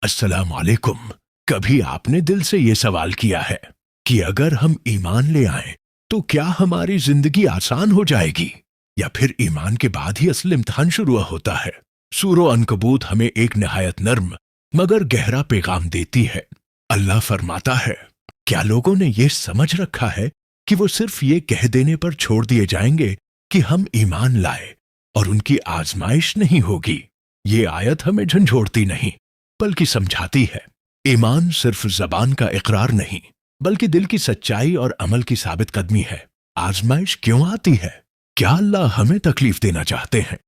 अस्सलाम वालेकुम। कभी आपने दिल से ये सवाल किया है कि अगर हम ईमान ले आएं तो क्या हमारी जिंदगी आसान हो जाएगी, या फिर ईमान के बाद ही असल इम्तिहान शुरू होता है? सूरो अनकबूत हमें एक निहायत नर्म मगर गहरा पैगाम देती है। अल्लाह फरमाता है, क्या लोगों ने ये समझ रखा है कि वो सिर्फ ये कह देने पर छोड़ दिए जाएंगे कि हम ईमान लाए और उनकी आजमाइश नहीं होगी? ये आयत हमें झंझोड़ती नहीं बल्कि समझाती है। ईमान सिर्फ जबान का इकरार नहीं बल्कि दिल की सच्चाई और अमल की साबित कदमी है। आजमाइश क्यों आती है? क्या अल्लाह हमें तकलीफ देना चाहते हैं?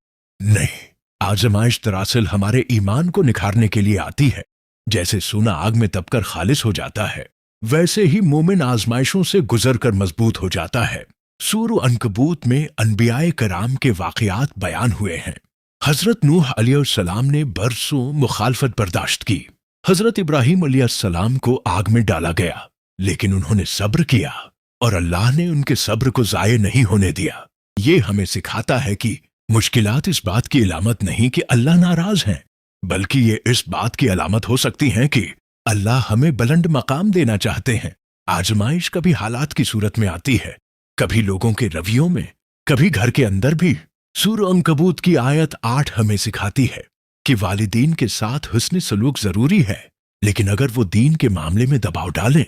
नहीं, आजमाइश दरअसल हमारे ईमान को निखारने के लिए आती है। जैसे सोना आग में तपकर खालिस हो जाता है, वैसे ही मोमिन आजमाइशों से गुजरकर मजबूत हो जाता है। सूरह अनकबूत में अनबियाए कराम के वाकयात बयान हुए हैं। हजरत नूह अलैहिस्सलाम ने बरसों मुखालफत बर्दाश्त की। हजरत इब्राहीम अलैहिस्सलाम को आग में डाला गया, लेकिन उन्होंने सब्र किया और अल्लाह ने उनके सब्र को जाये नहीं होने दिया। ये हमें सिखाता है कि मुश्किलात इस बात की अलामत नहीं कि अल्लाह नाराज हैं, बल्कि ये इस बात की अलामत हो सकती हैं कि अल्लाह हमें बुलंद मकाम देना चाहते हैं। आजमाइश कभी हालात की सूरत में आती है, कभी लोगों के रवैयों में, कभी घर के अंदर भी। सूरह अनकबूत की आयत 8 हमें सिखाती है कि वालिदीन के साथ हुस्न सलूक जरूरी है, लेकिन अगर वो दीन के मामले में दबाव डालें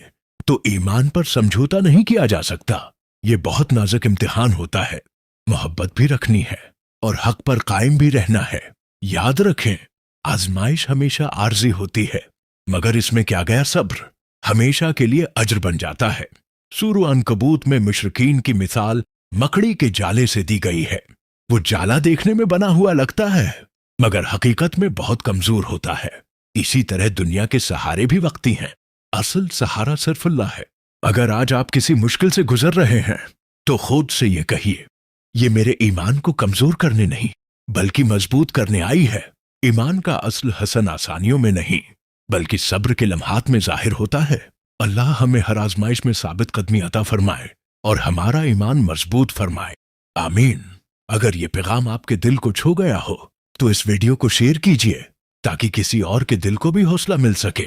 तो ईमान पर समझौता नहीं किया जा सकता। ये बहुत नाजुक इम्तिहान होता है। मोहब्बत भी रखनी है और हक पर कायम भी रहना है। याद रखें, आजमाइश हमेशा आर्जी होती है, मगर इसमें क्या गया सब्र हमेशा के लिए अज्र बन जाता है। सूरह अनकबूत में मुशरिकीन की मिसाल मकड़ी के जाले से दी गई है। वो जाला देखने में बना हुआ लगता है, मगर हकीकत में बहुत कमजोर होता है। इसी तरह दुनिया के सहारे भी वक्ती हैं, असल सहारा सिर्फ अल्लाह है। अगर आज आप किसी मुश्किल से गुजर रहे हैं तो खुद से ये कहिए, ये मेरे ईमान को कमजोर करने नहीं बल्कि मजबूत करने आई है। ईमान का असल हसन आसानियों में नहीं बल्कि सब्र के लम्हात में जाहिर होता है। अल्लाह हमें हर आजमाइश में साबित कदमी अता फरमाए और हमारा ईमान मजबूत फरमाए। आमीन। अगर ये पैगाम आपके दिल को छू गया हो तो इस वीडियो को शेयर कीजिए ताकि किसी और के दिल को भी हौसला मिल सके।